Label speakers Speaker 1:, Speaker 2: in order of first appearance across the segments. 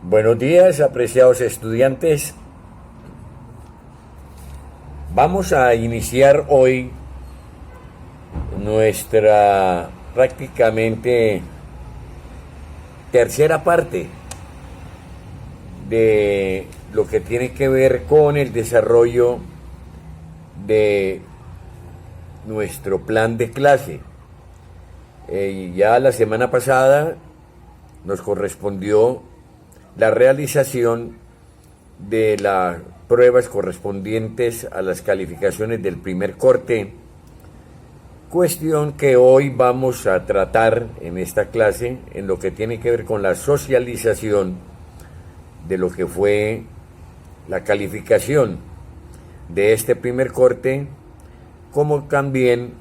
Speaker 1: Buenos días, apreciados estudiantes. Vamos a iniciar hoy nuestra prácticamente tercera parte de lo que tiene que ver con el desarrollo de nuestro plan de clase. Ya la semana pasada nos correspondió la realización de las pruebas correspondientes a las calificaciones del primer corte, cuestión que hoy vamos a tratar en esta clase en lo que tiene que ver con la socialización de lo que fue la calificación de este primer corte, como también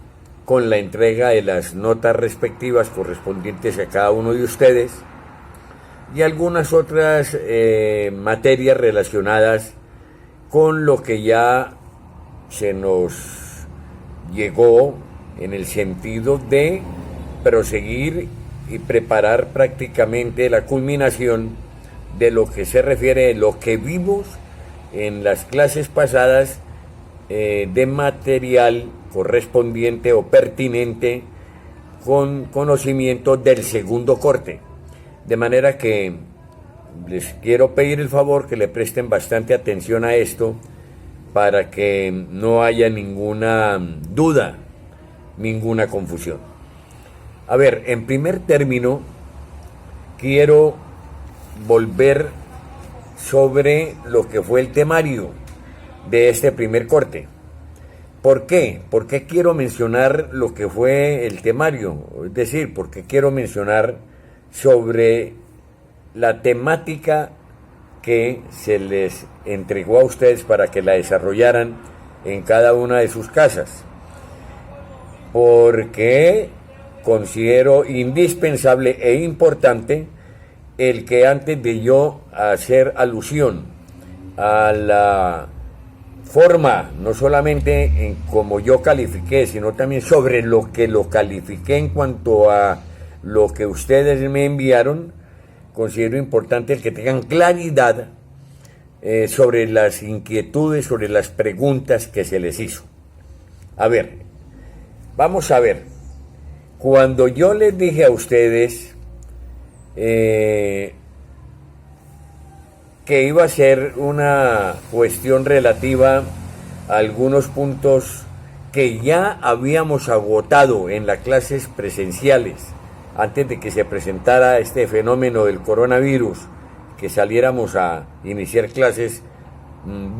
Speaker 1: con la entrega de las notas respectivas correspondientes a cada uno de ustedes y algunas otras materias relacionadas con lo que ya se nos llegó en el sentido de proseguir y preparar prácticamente la culminación de lo que se refiere a lo que vimos en las clases pasadas de material correspondiente o pertinente con conocimiento del segundo corte. De manera que les quiero pedir el favor que le presten bastante atención a esto para que no haya ninguna duda, ninguna confusión. A ver, en primer término, quiero volver sobre lo que fue el temario de este primer corte. ¿Por qué? ¿Por qué quiero mencionar lo que fue el temario? Es decir, ¿por qué quiero mencionar sobre la temática que se les entregó a ustedes para que la desarrollaran en cada una de sus casas? Porque considero indispensable e importante el que antes de yo hacer alusión a la forma, no solamente en cómo yo califiqué, sino también sobre lo que lo califiqué en cuanto a lo que ustedes me enviaron, considero importante el que tengan claridad sobre las inquietudes, sobre las preguntas que se les hizo. A ver, vamos a ver. Cuando yo les dije a ustedes que iba a ser una cuestión relativa a algunos puntos que ya habíamos agotado en las clases presenciales, antes de que se presentara este fenómeno del coronavirus, que saliéramos a iniciar clases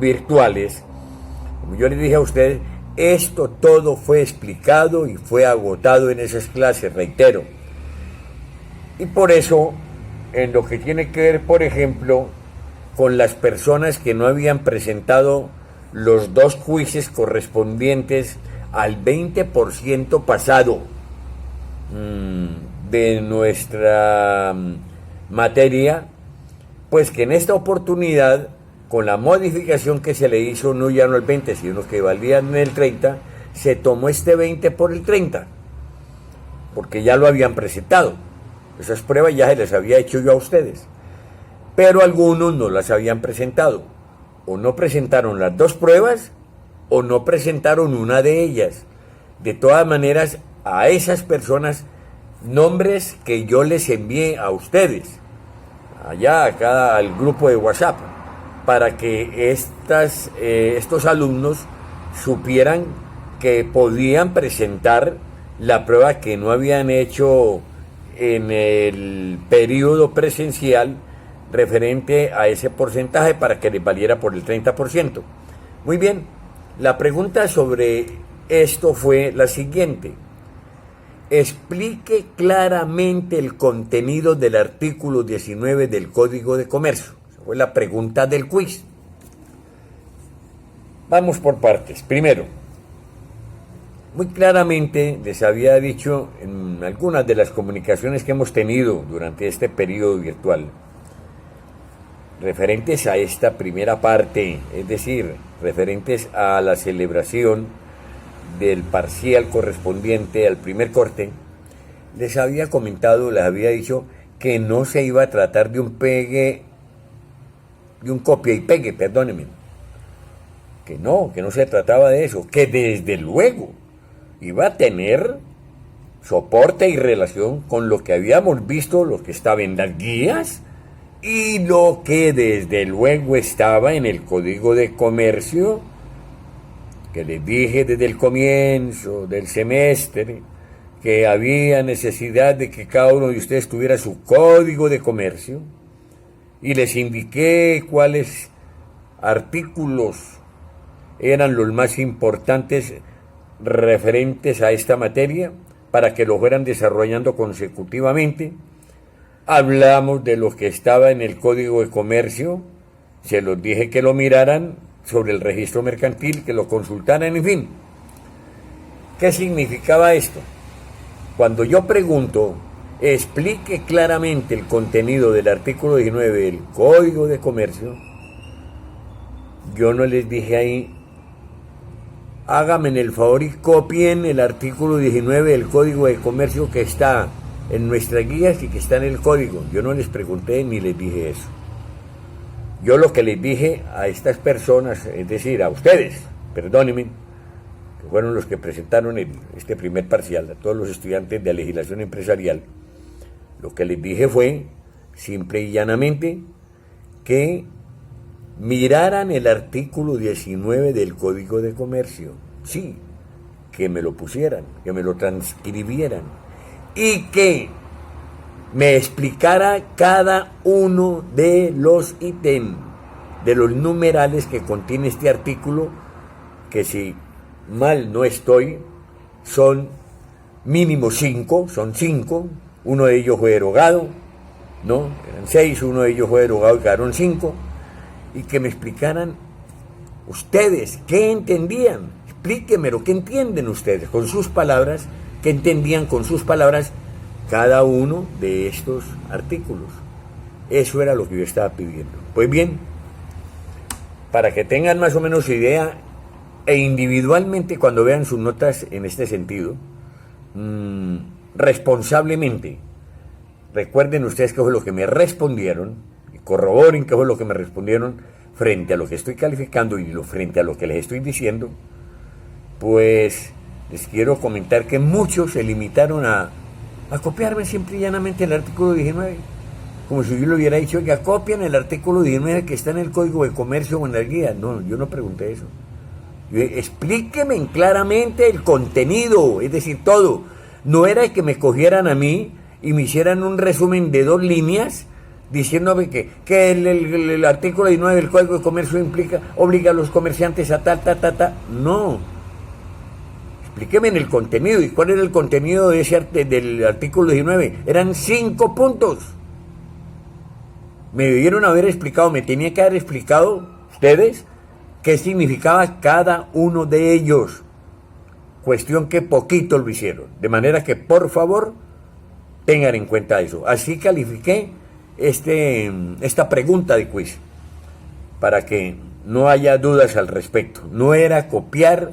Speaker 1: virtuales, como yo les dije a ustedes, esto todo fue explicado y fue agotado en esas clases, reitero. Y por eso, en lo que tiene que ver, por ejemplo, con las personas que no habían presentado los dos quizzes correspondientes al 20% pasado, de nuestra materia, pues que en esta oportunidad, con la modificación que se le hizo, no ya no el 20, sino que valían el 30, se tomó este 20 por el 30, porque ya lo habían presentado. Esas pruebas ya se les había hecho yo a ustedes, pero algunos no las habían presentado, o no presentaron las dos pruebas, o no presentaron una de ellas. De todas maneras, a esas personas, nombres que yo les envié a ustedes, allá acá al grupo de WhatsApp, para que estos alumnos supieran que podían presentar la prueba que no habían hecho en el periodo presencial referente a ese porcentaje para que les valiera por el 30%. Muy bien, la pregunta sobre esto fue la siguiente. Explique claramente el contenido del artículo 19 del Código de Comercio. Esa fue la pregunta del quiz. Vamos por partes. Primero, muy claramente les había dicho en algunas de las comunicaciones que hemos tenido durante este periodo virtual, referentes a esta primera parte, es decir, referentes a la celebración del parcial correspondiente al primer corte, les había comentado, les había dicho que no se iba a tratar de un pegue de un copia y pegue, perdónenme. Que no se trataba de eso, que desde luego iba a tener soporte y relación con lo que habíamos visto, lo que estaba en las guías y lo que desde luego estaba en el Código de Comercio, que les dije desde el comienzo del semestre que había necesidad de que cada uno de ustedes tuviera su Código de Comercio, y les indiqué cuáles artículos eran los más importantes referentes a esta materia para que lo fueran desarrollando consecutivamente. Hablamos de lo que estaba en el Código de Comercio, se los dije que lo miraran sobre el registro mercantil, que lo consultaran, en fin. ¿Qué significaba esto? Cuando yo pregunto, explique claramente el contenido del artículo 19 del Código de Comercio, yo no les dije ahí, háganme el favor y copien el artículo 19 del Código de Comercio que está en nuestras guías y que está en el código. Yo no les pregunté ni les dije eso. Yo lo que les dije a estas personas, es decir, a ustedes, perdónenme, que fueron los que presentaron este primer parcial, a todos los estudiantes de legislación empresarial, lo que les dije fue, simple y llanamente, que miraran el artículo 19 del Código de Comercio, sí, que me lo pusieran, que me lo transcribieran y que me explicara cada uno de los ítems, de los numerales que contiene este artículo, que si mal no estoy, son mínimo 5, son 5, uno de ellos fue derogado, ¿no? Eran 6, uno de ellos fue derogado y quedaron 5. Y que me explicaran ustedes qué entendían, explíquemelo, qué entienden ustedes con sus palabras, qué entendían con sus palabras cada uno de estos artículos. Eso era lo que yo estaba pidiendo. Pues bien, para que tengan más o menos idea, e individualmente cuando vean sus notas en este sentido, responsablemente, recuerden ustedes qué fue lo que me respondieron, corroboren qué fue lo que me respondieron frente a lo que estoy calificando y frente a lo que les estoy diciendo, pues les quiero comentar que muchos se limitaron a copiarme simple y llanamente el artículo 19, como si yo le hubiera dicho, oiga, copian el artículo 19 que está en el Código de Comercio o en la guía. No, yo no pregunté eso. Explíqueme claramente el contenido, es decir, todo. No era que me cogieran a mí y me hicieran un resumen de 2 líneas diciéndome que el artículo 19 del Código de Comercio obliga a los comerciantes a No. Explíqueme en el contenido. ¿Y cuál era el contenido de del artículo 19? Eran 5 puntos. Me debieron haber explicado, me tenía que haber explicado ustedes qué significaba cada uno de ellos. Cuestión que poquito lo hicieron. De manera que, por favor, tengan en cuenta eso. Así califiqué esta pregunta de quiz, para que no haya dudas al respecto. No era copiar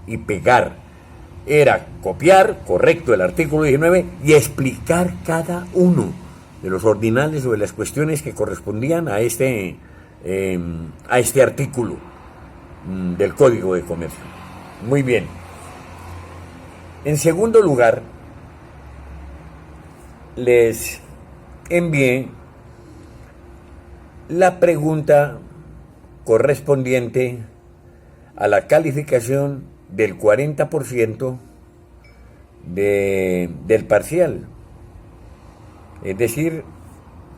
Speaker 1: y pegar, era copiar, correcto, el artículo 19 y explicar cada uno de los ordinales o de las cuestiones que correspondían a este artículo del Código de Comercio. Muy bien. En segundo lugar, les envié la pregunta correspondiente a la calificación del 40% del parcial, es decir,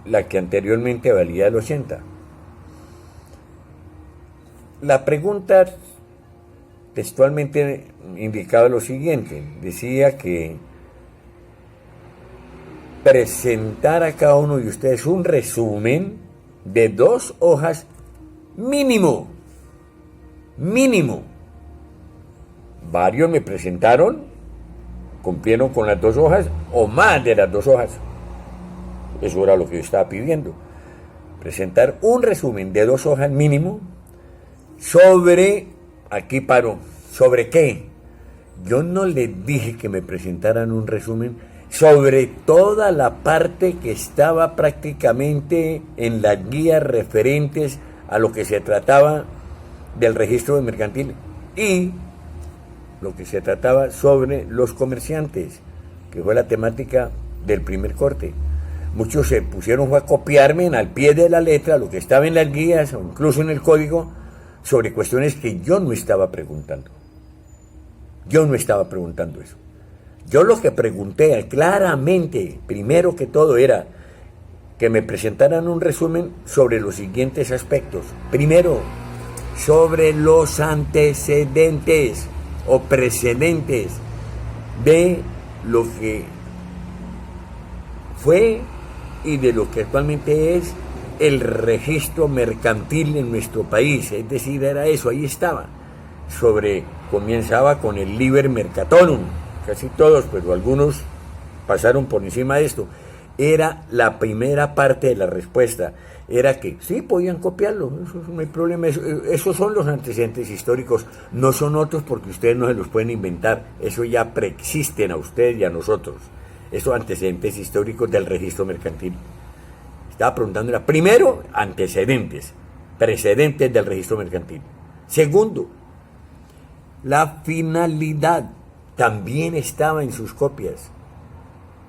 Speaker 1: la que anteriormente valía el 80%. La pregunta textualmente indicaba lo siguiente, decía que presentar a cada uno de ustedes un resumen de 2 hojas mínimo. Varios me presentaron, cumplieron con las 2 hojas o más de las 2 hojas. Eso era lo que yo estaba pidiendo. Presentar un resumen de 2 hojas mínimo sobre, aquí paro, ¿sobre qué? Yo no les dije que me presentaran un resumen sobre toda la parte que estaba prácticamente en las guías referentes a lo que se trataba del registro mercantil y lo que se trataba sobre los comerciantes, que fue la temática del primer corte. Muchos se pusieron a copiarme al pie de la letra lo que estaba en las guías o incluso en el código sobre cuestiones que yo no estaba preguntando. Yo no estaba preguntando eso. Yo lo que pregunté claramente, primero que todo, era que me presentaran un resumen sobre los siguientes aspectos. Primero, sobre los antecedentes o precedentes de lo que fue y de lo que actualmente es el registro mercantil en nuestro país. Es decir, era eso, ahí estaba. Comenzaba con el Liber Mercatorum, casi todos, pero algunos pasaron por encima de esto. Era la primera parte de la respuesta. Era que sí, podían copiarlo, eso no hay problema. Esos son los antecedentes históricos, no son otros porque ustedes no se los pueden inventar. Eso ya preexisten a ustedes y a nosotros. Esos antecedentes históricos del registro mercantil. Estaba preguntando, primero, antecedentes, precedentes del registro mercantil. Segundo, la finalidad también estaba en sus copias,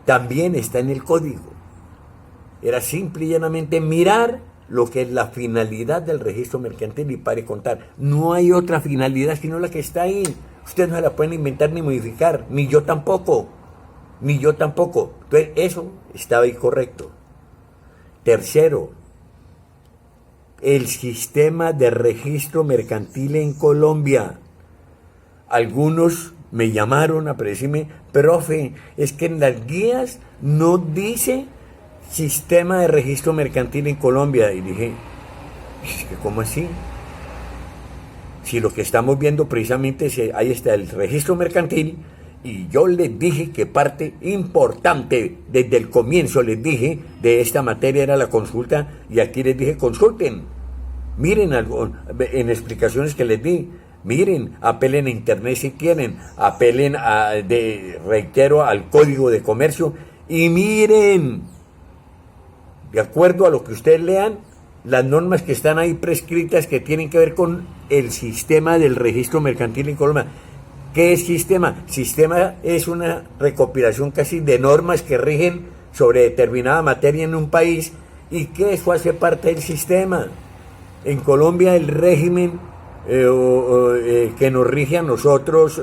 Speaker 1: también está en el código. Era simple y llanamente mirar lo que es la finalidad del registro mercantil y pare contar. No hay otra finalidad sino la que está ahí. Ustedes no se la pueden inventar ni modificar, ni yo tampoco. Entonces eso estaba incorrecto. Tercero, el sistema de registro mercantil en Colombia. Algunos me llamaron a decirme, profe, es que en las guías no dice sistema de registro mercantil en Colombia. Y dije, ¿cómo así? Si lo que estamos viendo precisamente es, ahí está el registro mercantil, y yo les dije que parte importante, desde el comienzo les dije, de esta materia era la consulta, y aquí les dije, consulten, miren algo, en explicaciones que les di, miren, apelen a internet si quieren, apelen reitero, al Código de Comercio, y miren, de acuerdo a lo que ustedes lean, las normas que están ahí prescritas que tienen que ver con el sistema del registro mercantil en Colombia. ¿Qué es sistema? Sistema es una recopilación casi de normas que rigen sobre determinada materia en un país y que eso hace parte del sistema. En Colombia el régimen que nos rige a nosotros,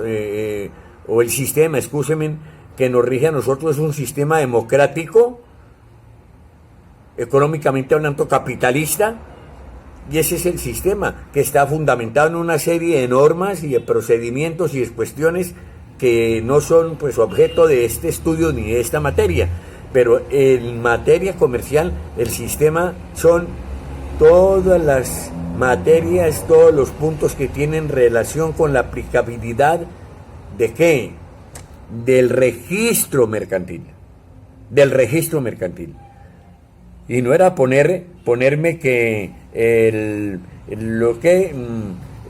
Speaker 1: o el sistema, excúsenme, que nos rige a nosotros es un sistema democrático, económicamente hablando capitalista, y ese es el sistema que está fundamentado en una serie de normas y de procedimientos y de cuestiones que no son pues objeto de este estudio ni de esta materia, pero en materia comercial el sistema son todas las materias, todos los puntos que tienen relación con la aplicabilidad de ¿qué? Del registro mercantil, y no era ponerme que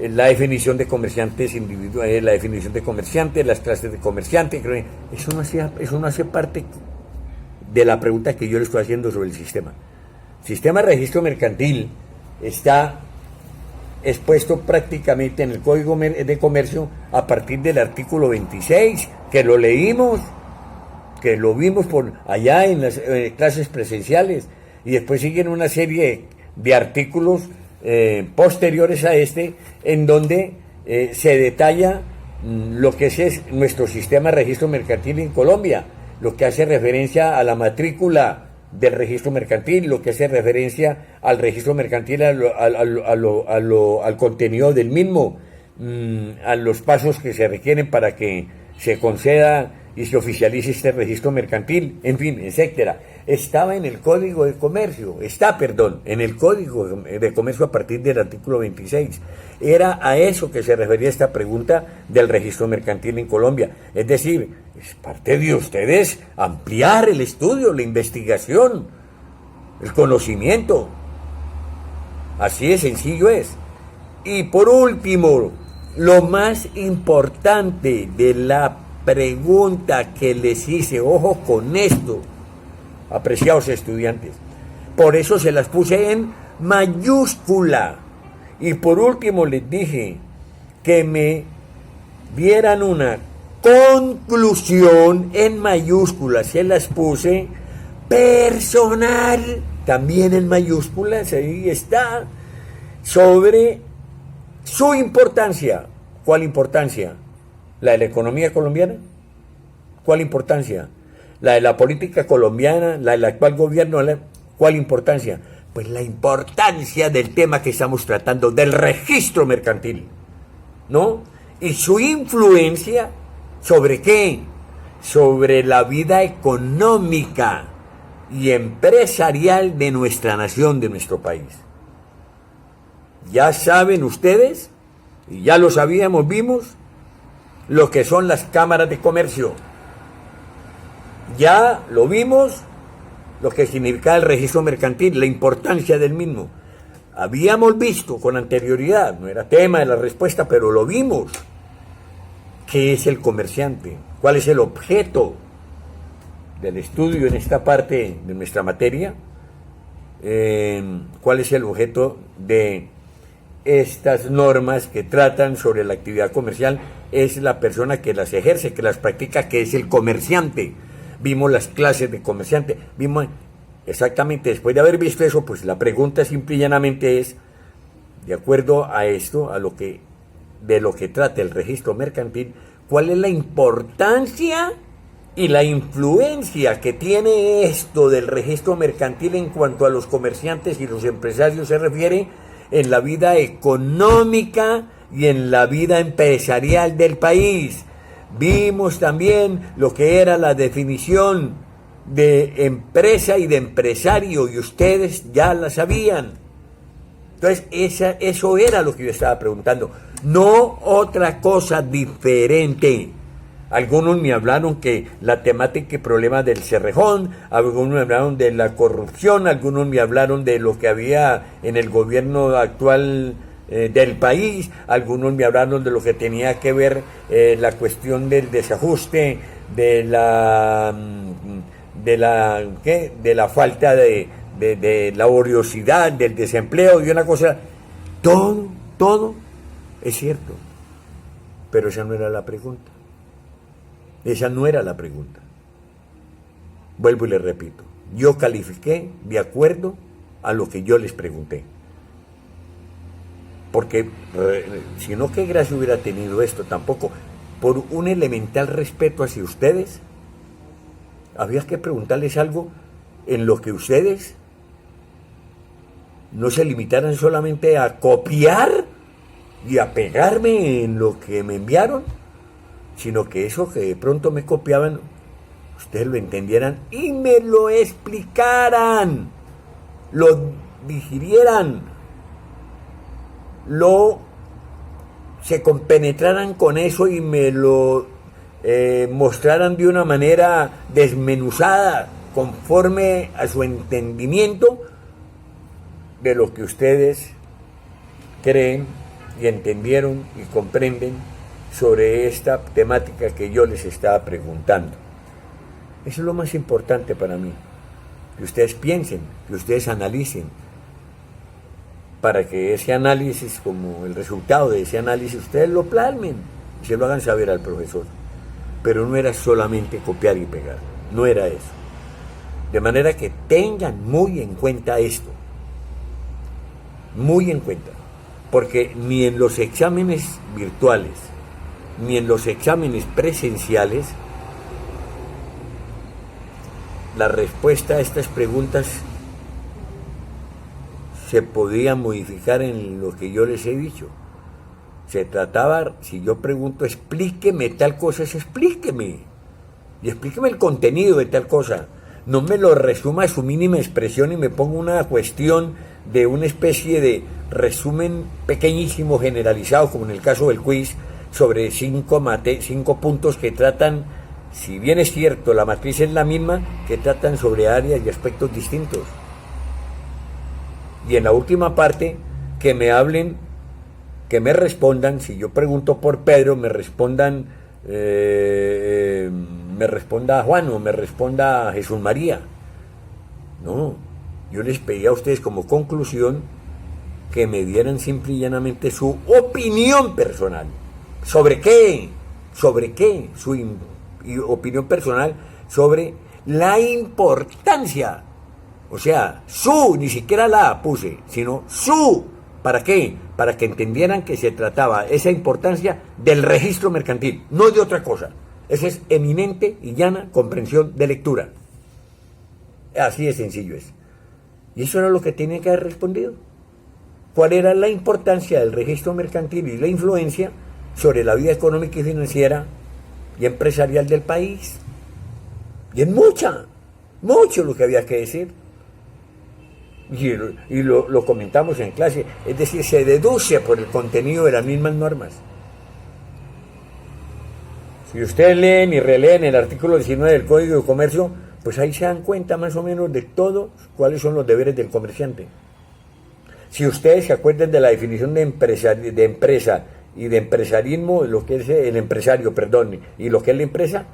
Speaker 1: la definición de comerciantes individuales, la definición de comerciantes, las clases de comerciantes, eso no hace parte de la pregunta que yo le estoy haciendo sobre el sistema. El sistema de registro mercantil está expuesto prácticamente en el Código de Comercio a partir del artículo 26, que lo leímos, que lo vimos por allá en las clases presenciales, y después siguen una serie de artículos posteriores a este, en donde se detalla lo que es nuestro sistema de registro mercantil en Colombia, lo que hace referencia a la matrícula del registro mercantil, lo que hace referencia al registro mercantil, al contenido del mismo, a los pasos que se requieren para que se conceda y se oficialice este registro mercantil, en fin, etcétera. Estaba en el Código de Comercio, en el Código de Comercio a partir del artículo 26. Era a eso que se refería esta pregunta del registro mercantil en Colombia. Es decir, es parte de ustedes ampliar el estudio, la investigación, el conocimiento. Así de sencillo es. Y por último, lo más importante de la pregunta que les hice, ojo con esto, apreciados estudiantes, por eso se las puse en mayúscula. Y por último les dije que me dieran una conclusión en mayúsculas, se las puse personal, también en mayúsculas, ahí está, sobre su importancia. ¿Cuál importancia? ¿La de la economía colombiana? ¿Cuál importancia? ¿La de la política colombiana? ¿La del actual gobierno? ¿Cuál importancia? Pues la importancia del tema que estamos tratando, del registro mercantil, ¿no? Y su influencia, ¿sobre qué? Sobre la vida económica y empresarial de nuestra nación, de nuestro país. Ya saben ustedes, y ya lo sabíamos, vimos, lo que son las cámaras de comercio. Ya lo vimos, lo que significa el registro mercantil, la importancia del mismo. Habíamos visto con anterioridad, no era tema de la respuesta, pero lo vimos. ¿Qué es el comerciante? ¿Cuál es el objeto del estudio en esta parte de nuestra materia? ¿Cuál es el objeto de estas normas que tratan sobre la actividad comercial? Es la persona que las ejerce, que las practica, que es el comerciante. Vimos las clases de comerciante, vimos exactamente, después de haber visto eso, pues la pregunta simple y llanamente es, de acuerdo a esto, de lo que trata el registro mercantil, ¿cuál es la importancia y la influencia que tiene esto del registro mercantil en cuanto a los comerciantes y los empresarios se refiere en la vida económica y en la vida empresarial del país? Vimos también lo que era la definición de empresa y de empresario, y ustedes ya la sabían. Entonces, eso era lo que yo estaba preguntando, no otra cosa diferente. Algunos me hablaron que la temática y problemas del Cerrejón, algunos me hablaron de la corrupción, algunos me hablaron de lo que había en el gobierno actual del país, algunos me hablaron de lo que tenía que ver la cuestión del desajuste, de la falta de laboriosidad, del desempleo y una cosa. Todo es cierto, pero esa no era la pregunta. Esa no era la pregunta. Vuelvo y les repito, yo califiqué de acuerdo a lo que yo les pregunté. Porque si no, ¿qué gracia hubiera tenido esto? Tampoco. Por un elemental respeto hacia ustedes, había que preguntarles algo en lo que ustedes no se limitaran solamente a copiar y a pegarme en lo que me enviaron, sino que eso que de pronto me copiaban, ustedes lo entendieran y me lo explicaran, lo digirieran, se compenetraran con eso y me lo mostraran de una manera desmenuzada, conforme a su entendimiento de lo que ustedes creen y entendieron y comprenden sobre esta temática que yo les estaba preguntando. Eso es lo más importante para mí, que ustedes piensen, que ustedes analicen, para que ese análisis, como el resultado de ese análisis, ustedes lo plasmen y se lo hagan saber al profesor. Pero no era solamente copiar y pegar, no era eso. De manera que tengan muy en cuenta esto, muy en cuenta, porque ni en los exámenes virtuales, ni en los exámenes presenciales, la respuesta a estas preguntas se podía modificar en lo que yo les he dicho. Se trataba, si yo pregunto, explíqueme tal cosa, es explíqueme. Y explíqueme el contenido de tal cosa. No me lo resuma a su mínima expresión y me ponga una cuestión de una especie de resumen pequeñísimo, generalizado, como en el caso del quiz, sobre 5 puntos que tratan, si bien es cierto, la matriz es la misma, que tratan sobre áreas y aspectos distintos. Y en la última parte, que me hablen, que me respondan, si yo pregunto por Pedro, me respondan me responda Juan o me responda Jesús María. No, yo les pedí a ustedes como conclusión que me dieran simple y llanamente su opinión personal. ¿Sobre qué? ¿Sobre qué? Opinión personal sobre la importancia. O sea, ni siquiera la puse, sino su. ¿Para qué? Para que entendieran que se trataba esa importancia del registro mercantil, no de otra cosa. Esa es eminente y llana comprensión de lectura. Así de sencillo es. Y eso era lo que tenía que haber respondido. ¿Cuál era la importancia del registro mercantil y la influencia sobre la vida económica y financiera y empresarial del país? Y es mucho lo que había que decir. Y lo comentamos en clase, es decir, se deduce por el contenido de las mismas normas. Si ustedes leen y releen el artículo 19 del Código de Comercio, pues ahí se dan cuenta más o menos de todo cuáles son los deberes del comerciante. Si ustedes se acuerdan de la definición de empresa y de empresarismo, lo que es el empresario, perdón, y lo que es la empresa,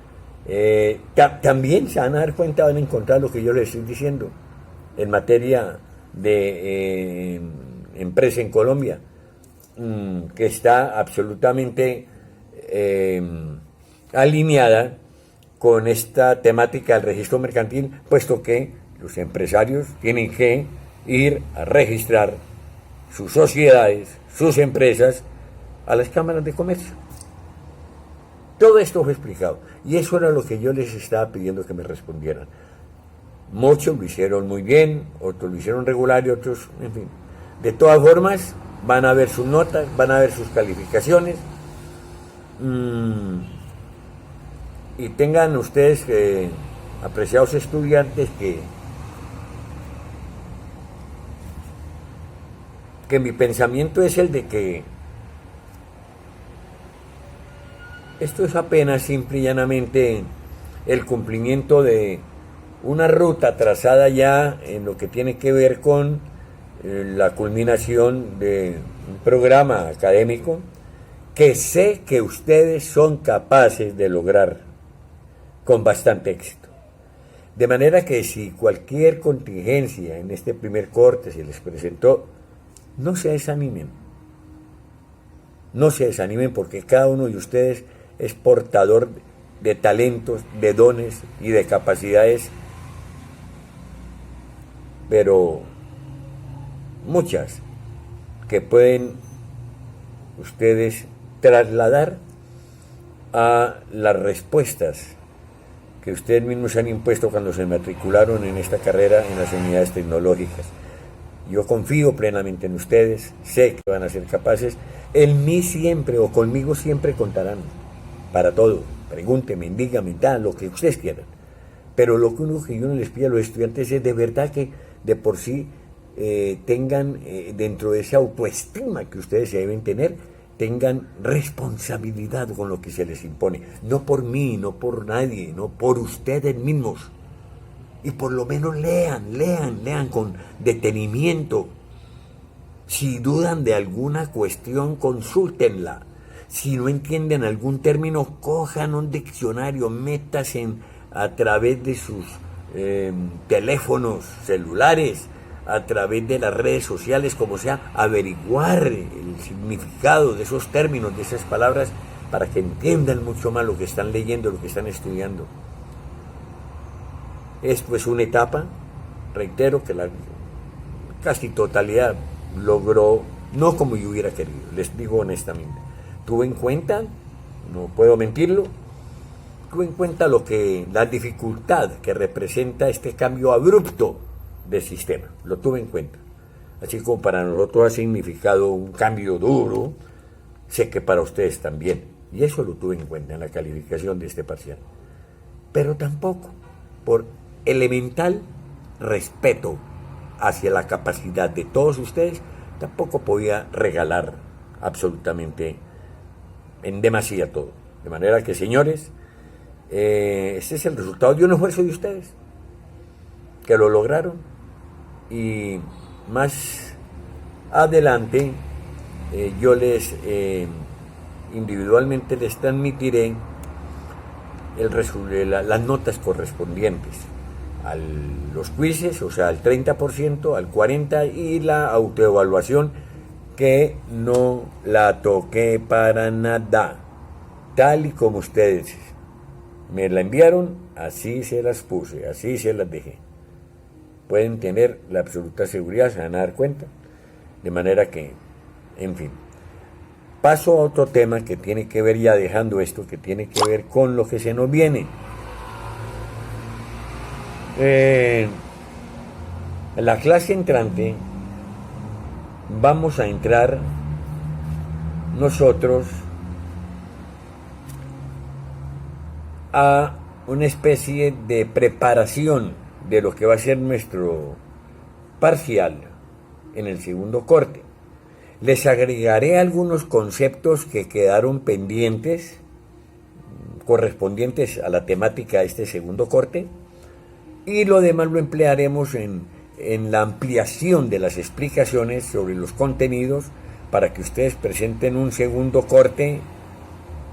Speaker 1: también se van a dar cuenta, van a encontrar lo que yo les estoy diciendo en materia de empresa en Colombia, que está absolutamente alineada con esta temática del registro mercantil, puesto que los empresarios tienen que ir a registrar sus sociedades, sus empresas, a las cámaras de comercio. Todo esto fue explicado, y eso era lo que yo les estaba pidiendo que me respondieran. Muchos lo hicieron muy bien, otros lo hicieron regular y otros, en fin. De todas formas, van a ver sus notas, van a ver sus calificaciones. Y tengan ustedes, apreciados estudiantes, que mi pensamiento es el de que esto es apenas simple y llanamente el cumplimiento de una ruta trazada ya en lo que tiene que ver con la culminación de un programa académico que sé que ustedes son capaces de lograr con bastante éxito. De manera que si cualquier contingencia en este primer corte se les presentó, no se desanimen. No se desanimen, porque cada uno de ustedes es portador de talentos, de dones y de capacidades, pero muchas, que pueden ustedes trasladar a las respuestas que ustedes mismos han impuesto cuando se matricularon en esta carrera en las unidades tecnológicas. Yo confío plenamente en ustedes, sé que van a ser capaces. En mí siempre, o conmigo siempre contarán, para todo. Pregúntenme, díganme, lo que ustedes quieran. Pero lo único que yo no les pido a los estudiantes es de verdad que de por sí tengan dentro de esa autoestima que ustedes se deben tener, tengan responsabilidad con lo que se les impone. No por mí, no por nadie, no por ustedes mismos. Y por lo menos lean con detenimiento. Si dudan de alguna cuestión, consúltenla. Si no entienden algún término, cojan un diccionario, métanse a través de sus teléfonos celulares, a través de las redes sociales, como sea, averiguar el significado de esos términos, de esas palabras, para que entiendan mucho más lo que están leyendo, lo que están estudiando. Esto es una etapa, reitero, que la casi totalidad logró, no como yo hubiera querido, les digo honestamente. Tuve en cuenta, no puedo mentirlo, tuve en cuenta la dificultad que representa este cambio abrupto del sistema, lo tuve en cuenta. Así como para nosotros ha significado un cambio duro, sé que para ustedes también, y eso lo tuve en cuenta en la calificación de este parcial. Pero tampoco, por elemental respeto hacia la capacidad de todos ustedes, tampoco podía regalar absolutamente en demasía todo. De manera que, señores, este es el resultado de un esfuerzo de ustedes, que lo lograron, y más adelante yo les individualmente les transmitiré las notas correspondientes a los quizzes, o sea, al 30%, al 40%, y la autoevaluación, que no la toqué para nada, tal y como ustedes me la enviaron, así se las puse, así se las dejé. Pueden tener la absoluta seguridad, se van a dar cuenta, de manera que, en fin. Paso a otro tema que tiene que ver, ya dejando esto, que tiene que ver con lo que se nos viene. La clase entrante vamos a entrar nosotros a una especie de preparación de lo que va a ser nuestro parcial en el segundo corte. Les agregaré algunos conceptos que quedaron pendientes, correspondientes a la temática de este segundo corte, y lo demás lo emplearemos en la ampliación de las explicaciones sobre los contenidos, para que ustedes presenten un segundo corte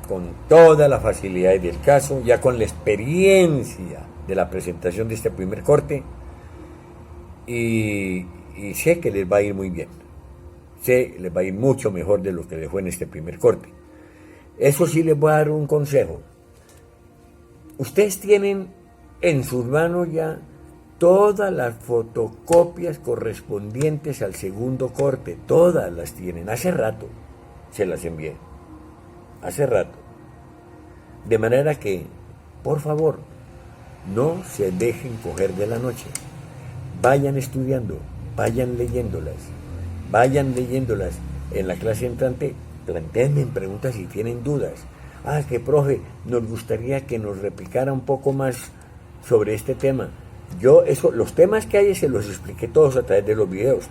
Speaker 1: con todas las facilidades del caso, ya con la experiencia de la presentación de este primer corte, y sé que les va a ir muy bien. Les va a ir mucho mejor de lo que les fue en este primer corte. Eso sí, les voy a dar un consejo. Ustedes tienen en sus manos ya todas las fotocopias correspondientes al segundo corte, todas las tienen. Hace rato se las envié, hace rato. De manera que, por favor, no se dejen coger de la noche. Vayan estudiando, vayan leyéndolas. En la clase entrante. Plantéenme preguntas si tienen dudas. Que profe, nos gustaría que nos replicara un poco más sobre este tema. Los temas que hay se los expliqué todos a través de los videos,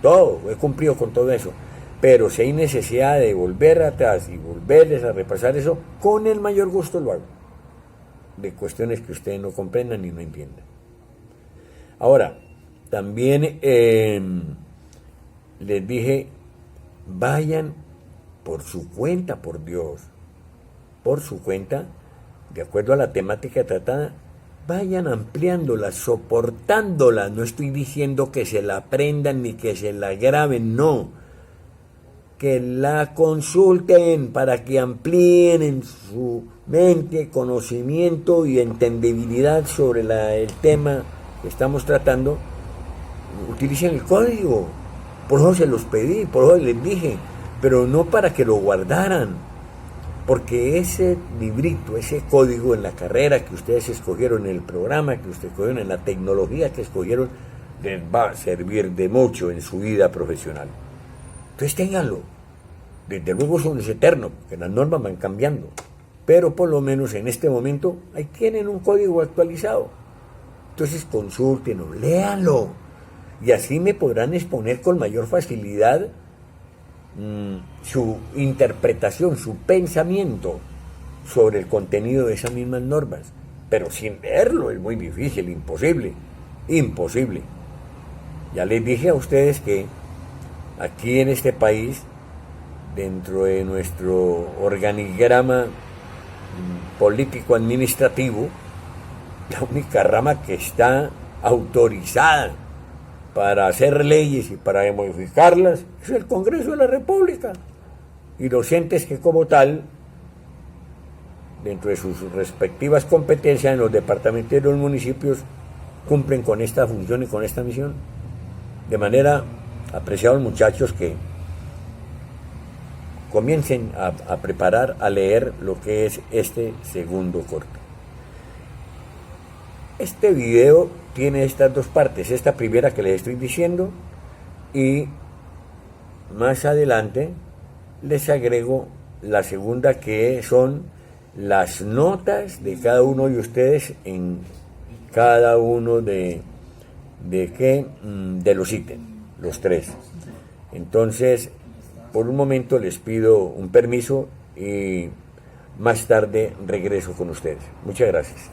Speaker 1: todo, he cumplido con todo eso. Pero si hay necesidad de volver atrás y volverles a repasar eso, con el mayor gusto lo hago, de cuestiones que ustedes no comprendan y no entiendan. Ahora, también les dije, vayan por su cuenta, por Dios, por su cuenta, de acuerdo a la temática tratada, vayan ampliándola, soportándola. No estoy diciendo que se la aprendan ni que se la graben, no. Que la consulten para que amplíen en su mente conocimiento y entendibilidad sobre el tema que estamos tratando. Utilicen el código. Por eso se los pedí, por eso les dije, pero no para que lo guardaran, porque ese librito, ese código en la carrera que ustedes escogieron, en el programa que ustedes escogieron, en la tecnología que escogieron, les va a servir de mucho en su vida profesional. Entonces ténganlo. Desde luego eso no es eterno, porque las normas van cambiando, pero por lo menos en este momento ahí tienen un código actualizado. Entonces consúltenlo, léanlo, y así me podrán exponer con mayor facilidad su interpretación, su pensamiento sobre el contenido de esas mismas normas. Pero sin leerlo es muy difícil, imposible. Ya les dije a ustedes que aquí en este país, dentro de nuestro organigrama político-administrativo, la única rama que está autorizada para hacer leyes y para modificarlas es el Congreso de la República, y los entes que como tal, dentro de sus respectivas competencias en los departamentos y los municipios, cumplen con esta función y con esta misión. De manera, apreciados muchachos, que comiencen a preparar, a leer lo que es este segundo corte. Este video tiene estas dos partes, esta primera que les estoy diciendo, y más adelante les agrego la segunda, que son las notas de cada uno de ustedes en cada uno de los ítems, los tres. Entonces, por un momento les pido un permiso y más tarde regreso con ustedes. Muchas gracias.